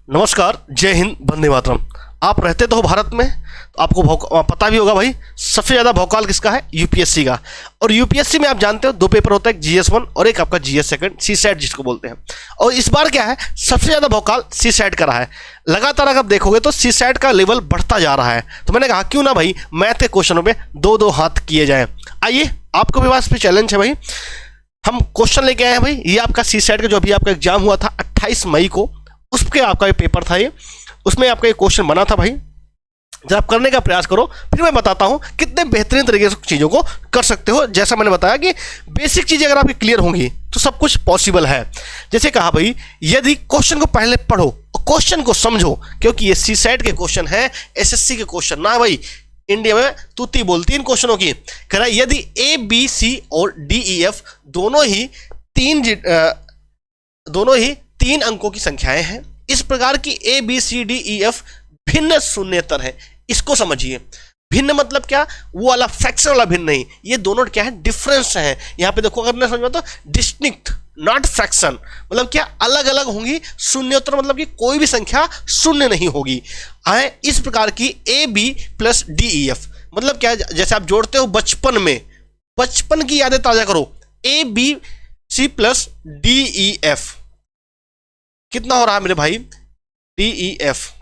नमस्कार, जय हिंद, वंदे मातरम। आप रहते तो हो भारत में, तो आपको पता भी होगा भाई सबसे ज़्यादा भौकाल किसका है? यूपीएससी का। और यूपीएससी में आप जानते हो दो पेपर होता है, एक जीएस 1 और एक आपका जीएस सेकंड, सी सैट जिसको बोलते हैं। और इस बार क्या है, सबसे ज़्यादा भौकाल सी सैट का रहा है। लगातार अगर देखोगे तो सी सैट का लेवल बढ़ता जा रहा है। तो मैंने कहा क्यों ना भाई मैथ के क्वेश्चनों में दो दो हाथ किए जाएँ। आइए, आपको भी पास चैलेंज है भाई, हम क्वेश्चन लेके आए हैं भाई। ये आपका सी सैट का जो अभी आपका एग्जाम हुआ था 28 मई को, उसके आपका ये पेपर था, ये उसमें आपका ये क्वेश्चन बना था भाई। जब आप करने का प्रयास करो, फिर मैं बताता हूं कितने बेहतरीन तरीके से चीज़ों को कर सकते हो। जैसा मैंने बताया कि बेसिक चीज़ें अगर आपकी क्लियर होंगी तो सब कुछ पॉसिबल है। जैसे कहा भाई, यदि क्वेश्चन को पहले पढ़ो और क्वेश्चन को समझो, क्योंकि ये सी सैट के क्वेश्चन है, एसएससी के क्वेश्चन ना भाई इंडिया में तूती बोलती इन क्वेश्चनों की। कह रहा है यदि ए बी सी और डी ई एफ दोनों ही तीन अंकों की संख्याएं हैं, इस प्रकार की A B C D E F भिन्न शून्येतर है। इसको समझिए। भिन्न मतलब क्या? वो वाला फ्रैक्शन वाला भिन्न नहीं, ये दोनों क्या है? डिफरेंस है। यहां पे देखो, अगर मैं समझ में तो डिस्टिंक्ट नॉट फ्रैक्शन मतलब क्या? अलग अलग होंगी। शून्योत्तर मतलब कि कोई भी संख्या शून्य नहीं होगी। इस प्रकार की A B plus D E F मतलब क्या? जैसे आप जोड़ते हो बचपन में, बचपन की यादें ताजा करो। A B C plus D E F कितना हो रहा है मेरे भाई? D E F.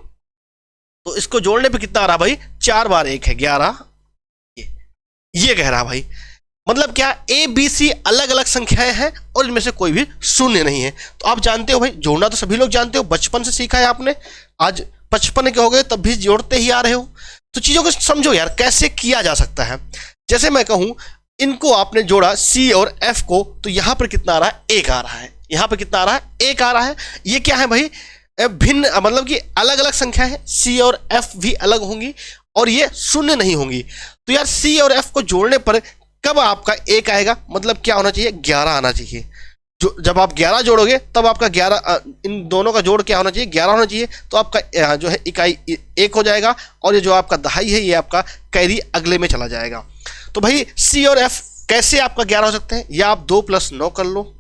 तो इसको जोड़ने पे कितना आ रहा भाई? 4 बार 1 है 11। ये कह रहा भाई, मतलब क्या? ए बी सी अलग अलग संख्याएं हैं और इनमें से कोई भी शून्य नहीं है। तो आप जानते हो भाई, जोड़ना तो सभी लोग जानते हो, बचपन से सीखा है आपने। आज 55 के हो गए तब भी जोड़ते ही आ रहे हो। तो चीजों को समझो यार, कैसे किया जा सकता है। जैसे मैं कहूं, इनको आपने जोड़ा सी और एफ को, तो यहां पर कितना आ रहा है? 1 आ रहा है। यहां पर कितना आ रहा है? 1 आ रहा है। ये क्या है भाई? भिन्न मतलब कि अलग अलग संख्या है। सी और एफ भी अलग होंगी और ये शून्य नहीं होंगी। तो यार सी और एफ को जोड़ने पर कब आपका 1 आएगा? मतलब क्या होना चाहिए? 11 आना चाहिए। जब आप 11 जोड़ोगे तब आपका 11, इन दोनों का जोड़ क्या होना चाहिए? 11 होना चाहिए। तो आपका जो है इकाई 1 हो जाएगा और ये जो आपका दहाई है ये आपका कैरी अगले में चला जाएगा। तो भाई सी और एफ कैसे आपका 11 हो सकते हैं? या आप 2 + 9 कर लो,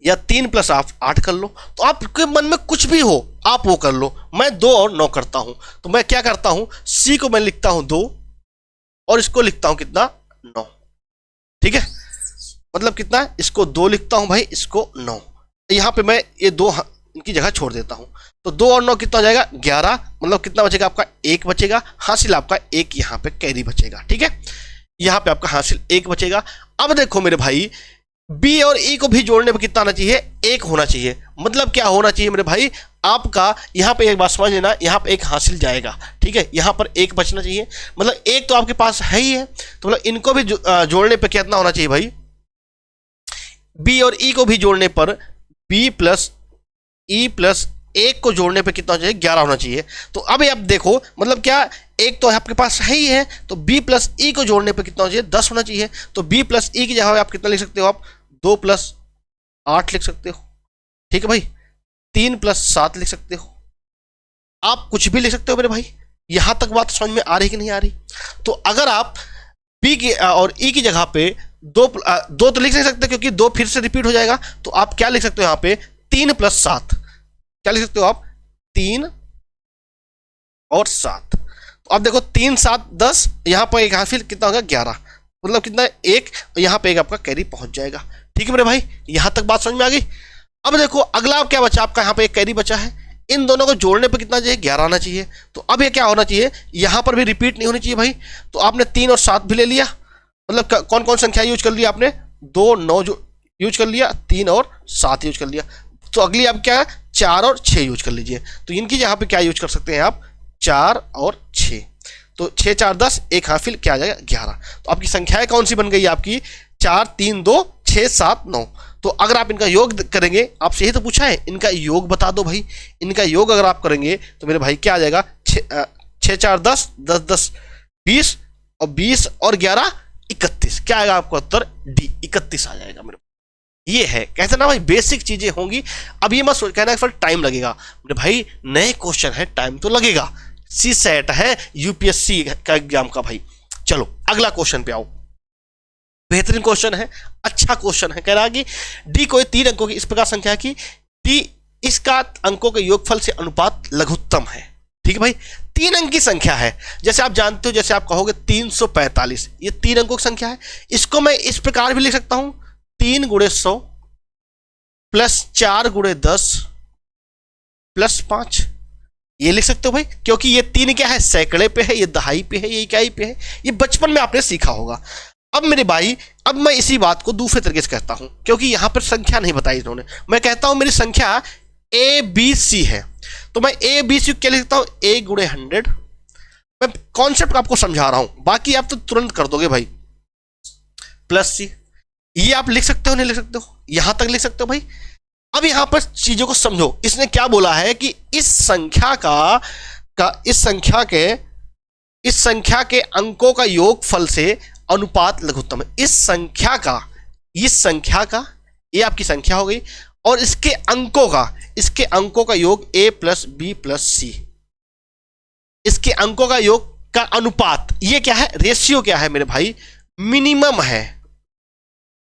या 3 + 8 कर लो। तो आपके मन में कुछ भी हो आप वो कर लो। मैं 2 और 9 करता हूं। तो मैं क्या करता हूं, सी को मैं लिखता हूं 2 और इसको लिखता हूं कितना? 9। ठीक है, मतलब कितना? इसको 2 लिखता हूं भाई, इसको 9। यहां पे मैं ये 2 इनकी जगह छोड़ देता हूं। तो 2 और 9 कितना हो जाएगा? 11। मतलब कितना बचेगा आपका? 1 बचेगा। हासिल आपका 1 यहां पे कैरी बचेगा। ठीक है, यहां पे आपका हासिल 1 बचेगा। अब देखो मेरे भाई, बी और ई को भी जोड़ने पर कितना आना चाहिए? 1 होना चाहिए। मतलब क्या होना चाहिए मेरे भाई? आपका यहां पे एक बात समझ लेना, यहां पे 1 हासिल जाएगा। ठीक है, यहां पर 1 बचना चाहिए। मतलब 1 तो आपके पास है ही है। तो मतलब इनको भी जोड़ने पर कितना होना चाहिए भाई? बी और ई को भी जोड़ने पर बी प्लस ई प्लस 1 को जोड़ने पे कितना होना चाहिए? 11 होना चाहिए। तो अब आप देखो, मतलब क्या? 1 तो आपके पास है ही है। तो b प्लस ई को जोड़ने पे कितना होना चाहिए? 10 होना चाहिए। तो b प्लस ई की जगह आप कितना लिख सकते हो? आप 2 + 8 लिख सकते हो। ठीक है भाई, 3 + 7 लिख सकते हो। आप कुछ भी लिख सकते हो मेरे भाई। यहां तक बात समझ में आ रही कि नहीं आ रही? तो अगर आप b की और e की जगह पे 2 तो लिख नहीं सकते, क्योंकि 2 फिर से रिपीट हो जाएगा। तो आप क्या लिख सकते हो? यहां पे 3 + 7 क्या लिख सकते हो आप? 3 और 7। तो अब देखो 3 7 10, यहां पर एक हासिल कितना होगा? 11। मतलब कितना? 1। यहां पे एक आपका कैरी पहुंच जाएगा। ठीक है मेरे भाई, यहां तक बात समझ में आ गई। अब देखो अगला क्या बचा आपका? यहां पे एक कैरी बचा है। इन दोनों को जोड़ने पे कितना चाहिए? 11 आना चाहिए। तो अब ये क्या होना चाहिए? यहां पर भी रिपीट नहीं होनी चाहिए भाई। तो आपने 3 और 7 भी ले लिया। मतलब कौन कौन संख्या यूज कर लिया आपने? 2 9 यूज कर लिया, 3 और 7 यूज कर लिया। तो अगली आप क्या? 4 और 6 यूज कर लीजिए। तो इनकी जगह पे क्या यूज कर सकते हैं आप? 4 और 6। तो 6 4 10, एक हासिल क्या आ जाएगा? 11। तो आपकी संख्याएं कौन सी बन गई? आपकी 4 3 2 6 7 9। तो अगर आप इनका योग करेंगे, आपसे यही तो पूछा है, इनका योग बता दो भाई। इनका योग अगर आप करेंगे तो मेरे भाई क्या आ जाएगा? 6 4 10 10 10 20 और 20 और 11 31। क्या आएगा आपका उत्तर? डी, 31 आ जाएगा मेरे। ये है, कहते ना भाई बेसिक चीजें होंगी। अब ये मत सोच कहना फिर टाइम लगेगा। भाई नए क्वेश्चन है, टाइम तो लगेगा। सी सेट है यूपीएससी का एग्जाम का भाई। चलो अगला क्वेश्चन पे आओ। बेहतरीन क्वेश्चन है, अच्छा क्वेश्चन है। कह रहा है कि डी कोई 3 अंकों की इस प्रकार संख्या की डी इसका अंकों के योगफल से अनुपात लघुत्तम है। ठीक है भाई, 3 अंक की संख्या है। जैसे आप जानते हो, जैसे आप कहोगे 345, ये 3 अंकों की संख्या है। इसको मैं इस प्रकार भी लिख सकता हूं, 3 × 100 प्लस 4 × 10 प्लस 5, ये लिख सकते हो भाई, क्योंकि ये 3 क्या है, सैकड़े पे है, ये दहाई पे है, ये इकाई पे है। ये बचपन में आपने सीखा होगा। अब मेरे भाई, अब मैं इसी बात को दूसरे तरीके से कहता हूं, क्योंकि यहां पर संख्या नहीं बताई इन्होंने। मैं कहता हूं मेरी संख्या ABC है, तो मैं ABC क्या लिखता हूं, A × 100। मैं कॉन्सेप्ट आपको समझा रहा हूं, बाकी आप तो तुरंत कर दोगे भाई। प्लस C, ये आप लिख सकते हो, नहीं लिख सकते हो, यहां तक लिख सकते हो भाई। अब यहां पर चीजों को समझो, इसने क्या बोला है कि इस संख्या के अंकों का योगफल से अनुपात लघुत्तम है। इस संख्या का ये आपकी संख्या हो गई, और इसके अंकों का योग A + B + C, इसके अंकों का योग का अनुपात, ये क्या है, रेशियो क्या है मेरे भाई, मिनिमम है।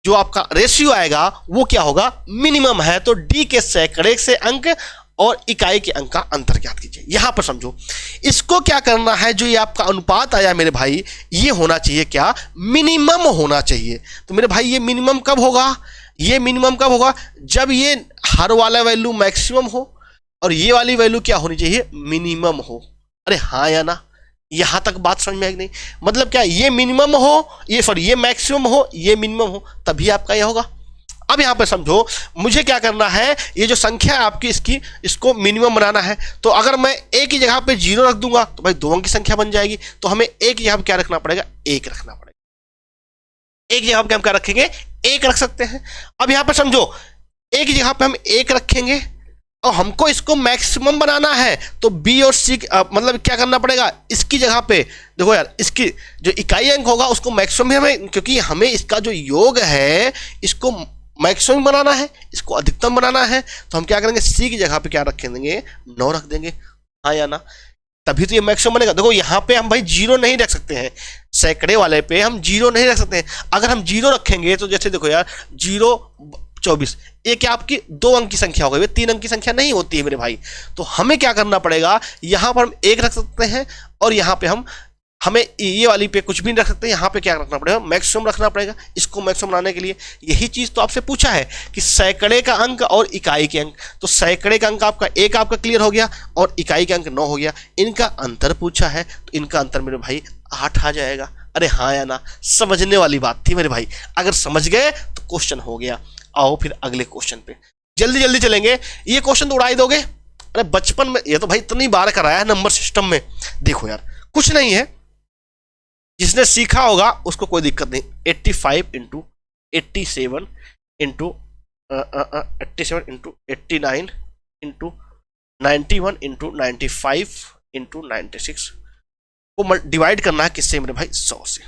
जो आपका रेशियो आएगा वो क्या होगा, मिनिमम है। तो D के सैकड़े से अंक और इकाई के अंक का अंतर ज्ञात कीजिए। यहां पर समझो, इसको क्या करना है, जो ये आपका अनुपात आया मेरे भाई, ये होना चाहिए क्या, मिनिमम होना चाहिए। तो मेरे भाई ये मिनिमम कब होगा, जब ये हर वाला वैल्यू मैक्सिमम हो और ये वाली वैल्यू क्या होनी चाहिए, मिनिमम हो। अरे हाँ या ना, यहां तक बात समझ में आएगी नहीं? मतलब क्या, ये मिनिमम हो, ये मैक्सिमम हो, ये मिनिमम हो, तभी आपका यह होगा। अब यहां पे समझो, मुझे क्या करना है, ये जो संख्या है आपकी, इसको मिनिमम बनाना है। तो अगर मैं एक ही जगह पे 0 रख दूंगा तो भाई 2 अंक की संख्या बन जाएगी। तो हमें एक जगह पे क्या रखना पड़ेगा, 1 रखना पड़ेगा। एक जगह पे हम क्या रखेंगे, 1 रख सकते हैं। अब यहां पर समझो, एक जगह पे हम 1 रखेंगे और हमको इसको मैक्सिमम बनाना है, तो B और C मतलब क्या करना पड़ेगा, इसकी जगह पे देखो यार, इसकी जो इकाई अंक होगा उसको मैक्सिमम हमें, क्योंकि हमें इसका जो योग है इसको मैक्सिमम बनाना है, इसको अधिकतम बनाना है। तो हम क्या करेंगे, C की जगह पे क्या रख देंगे, 9 रख देंगे। हाँ या ना, तभी तो ये मैक्सिमम बनेगा। देखो यहाँ पे हम भाई 0 नहीं रख सकते हैं, सैकड़े वाले पे हम 0 नहीं रख सकते हैं। अगर हम 0 रखेंगे तो जैसे देखो यार, 0 24, ये क्या आपकी 2 अंक की संख्या हो गई, 3 अंक की संख्या नहीं होती है मेरे भाई। तो हमें क्या करना पड़ेगा, यहां पर हम 1 रख सकते हैं, और यहां पे हमें ये वाली पे कुछ भी नहीं रख सकते। यहाँ पे क्या रखना पड़ेगा, मैक्सिमम रखना पड़ेगा। इसको मैक्सिमम बनाने के लिए यही चीज तो आपसे पूछा है कि सैकड़े का अंक और इकाई के अंक। तो सैकड़े का अंक आपका 1 आपका क्लियर हो गया, और इकाई का अंक 9 हो गया। इनका अंतर पूछा है, तो इनका अंतर मेरे भाई 8 आ जाएगा। अरे हाँ या ना, समझने वाली बात थी मेरे भाई। अगर समझ गए तो क्वेश्चन हो गया। आओ फिर अगले क्वेश्चन पे जल्दी जल्दी चलेंगे। ये क्वेश्चन तो उड़ाई दोगे, अरे बचपन में ये तो भाई इतनी बार कराया है नंबर सिस्टम में। देखो यार, कुछ नहीं है, जिसने सीखा होगा उसको कोई दिक्कत नहीं। 85 × 87 × 89 × 91 × 95 × 96 को डिवाइड करना है किससे मेरे भाई, 100 से।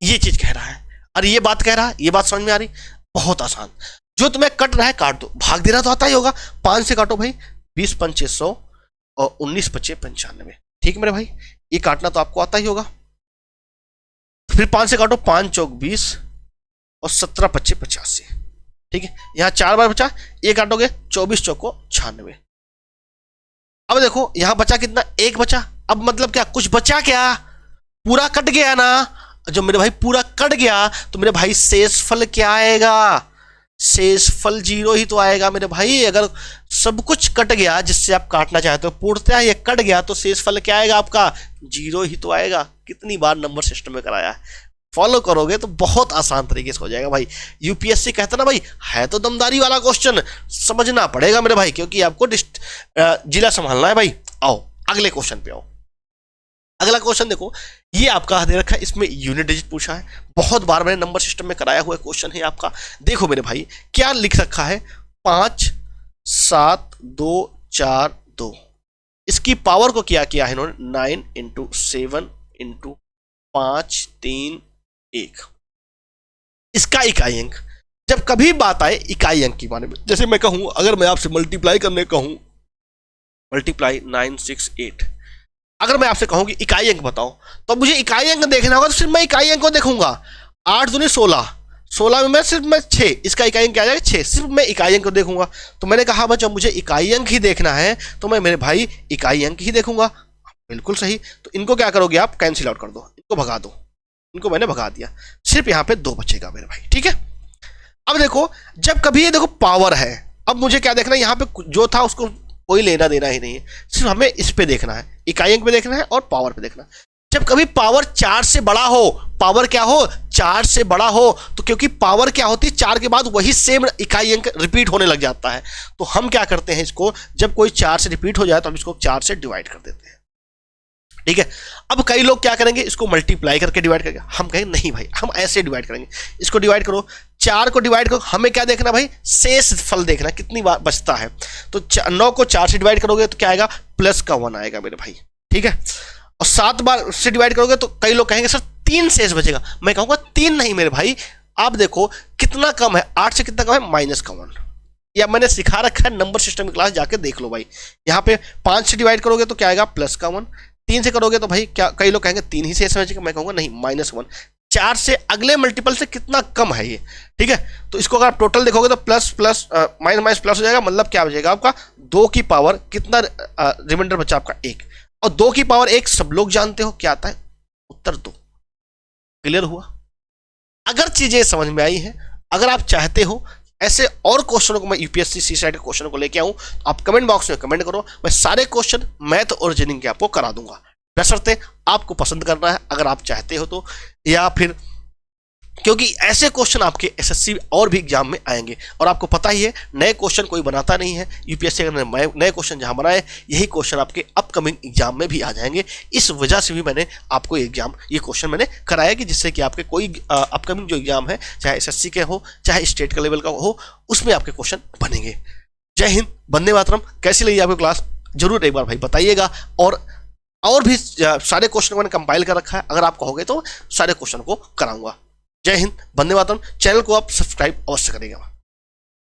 ये चीज कह रहा है, अरे ये बात कह रहा है, ये बात समझ में आ रही। बहुत आसान, जो तुम्हें कट रहा है काट दो, भाग दे रहा तो आता ही होगा। 5 से काटो भाई, 20 × 5 = 100 और 19 × 5 = 95। ठीक मेरे भाई, ये काटना तो आपको आता ही होगा। फिर 5 से काटो, 5 × 4 = 20 और 17 × 5 = 85। ठीक है, यहां 4 बार बचा, ये काटोगे 24 × 4 = 96। अब देखो यहां बचा कितना, 1 बचा। अब मतलब क्या, कुछ बचा क्या, पूरा कट गया ना। जब मेरे भाई पूरा कट गया तो मेरे भाई शेषफल क्या आएगा, शेषफल 0 ही तो आएगा मेरे भाई। अगर सब कुछ कट गया जिससे आप काटना चाहते हो, पूर्णतः ये कट गया, तो शेषफल क्या आएगा आपका, 0 ही तो आएगा। कितनी बार नंबर सिस्टम में कराया है, फॉलो करोगे तो बहुत आसान तरीके से हो जाएगा भाई। यूपीएससी कहता ना भाई, है तो दमदारी वाला क्वेश्चन, समझना पड़ेगा मेरे भाई, क्योंकि आपको जिला संभालना है भाई। आओ अगले क्वेश्चन पे आओ। अगला क्वेश्चन देखो, ये आपका दे रखा है, इसमें यूनिट डिजिट पूछा है। बहुत बार मैंने नंबर सिस्टम में कराया हुआ क्वेश्चन है आपका। देखो मेरे भाई क्या लिख रखा है, 5 7 2 4 2। इसकी पावर को क्या किया है इन्होंने, 9 × 7 × 5 3 1। इसका इकाई अंक, जब कभी बात आए इकाई अंक की बारे में, जैसे मैं कहूं, अगर मैं आपसे मल्टीप्लाई करने कहूं, मल्टीप्लाई 9 6 8, अगर मैं आपसे कहूं कि इकाई अंक बताओ, तो मुझे इकाई अंक देखना होगा, तो सिर्फ मैं इकाई अंक को देखूंगा। 8 दूनी 16, 16 में सिर्फ मैं 6, इसका इकाई अंक क्या आ जाएगा 6, सिर्फ मैं इकाई अंक को देखूंगा। तो मैंने कहा बच्चा मुझे इकाई अंक ही देखना है तो मैं मेरे भाई इकाई अंक ही देखूंगा। बिल्कुल सही। तो इनको क्या करोगे आप, कैंसिल आउट कर दो, इनको भगा दो, इनको मैंने भगा दिया, सिर्फ यहाँ पे 2 बचेगा मेरे भाई। ठीक है, अब देखो जब कभी ये देखो पावर है, अब मुझे क्या देखना है, यहाँ पे जो था उसको कोई लेना देना ही नहीं है, सिर्फ हमें इस पे देखना है, इकाई अंक पे देखना है और पावर पे देखना है। जब कभी पावर 4 से बड़ा हो, पावर क्या हो 4 से बड़ा हो, तो क्योंकि पावर क्या होती है 4 के बाद वही सेम इकाई अंक रिपीट होने लग जाता है, तो हम क्या करते हैं इसको, जब कोई 4 से रिपीट हो जाए तो हम इसको 4 से डिवाइड कर देते हैं। ठीक है, अब कई लोग क्या करेंगे, इसको मल्टीप्लाई करके डिवाइड करेंगे, हम कहेंगे नहीं भाई हम ऐसे डिवाइड करेंगे, इसको डिवाइड करो, 4 को डिवाइड करो, हमें क्या देखना भाई, शेष फल देखना कितनी बार बचता है। तो 9 को 4 से डिवाइड करोगे तो क्या आएगा, प्लस का 1 आएगा मेरे भाई। ठीक है, और 7 बार से डिवाइड करोगे तो कई लोग कहेंगे सर 3 शेष बचेगा, मैं कहूंगा 3 नहीं मेरे भाई, आप देखो कितना कम है, 8 से कितना कम है, माइनस का 1, या मैंने सिखा रखा है नंबर सिस्टम की क्लास, जाके देख लो भाई। यहाँ पे 5 से डिवाइड करोगे तो क्या आएगा, प्लस का 1, 3 से करोगे तो भाई क्या, कई लोग कहेंगे 3 ही शेष बचेगा, मैं कहूंगा नहीं -1, 4 से अगले मल्टीपल से कितना कम है ये। ठीक है, तो इसको अगर आप टोटल देखोगे तो plus plus minus minus plus हो जाएगा, मतलब क्या बचेगा आपका 2 की पावर कितना, रिमाइंडर बचा आपका 1, और 2 की पावर 1 सब लोग जानते हो क्या आता है, उत्तर 2। क्लियर हुआ? अगर चीजें समझ में आई हैं, अगर आप चाहते हो ऐसे और क्वेश्चनों को मैं यूपीएससी सी साइड के क्वेश्चनों को लेके आऊं, तो आप कमेंट बॉक्स में कमेंट करो, मैं सारे क्वेश्चन मैथ और रीजनिंग के आपको करा दूंगा, बशर्ते आपको पसंद करना है, अगर आप चाहते हो तो, या फिर क्योंकि ऐसे क्वेश्चन आपके एसएससी और भी एग्जाम में आएंगे, और आपको पता ही है नए क्वेश्चन कोई बनाता नहीं है, यूपीएससी अगर नए क्वेश्चन जहां बनाए यही क्वेश्चन आपके अपकमिंग एग्जाम में भी आ जाएंगे। इस वजह से भी मैंने आपको ये क्वेश्चन मैंने कराया कि जिससे कि आपके कोई अपकमिंग जो एग्जाम है, चाहे एसएससी के हो चाहे स्टेट के लेवल का हो, उसमें आपके क्वेश्चन बनेंगे। जय हिंद, वंदे मातरम। कैसी लगी आपकी क्लास जरूर एक बार भाई बताइएगा, और भी सारे क्वेश्चन को मैंने कंपाइल कर रखा है, अगर आप कहोगे तो सारे क्वेश्चन को कराऊंगा। जय हिंद, वंदे मातरम। चैनल को आप सब्सक्राइब अवश्य करिएगा।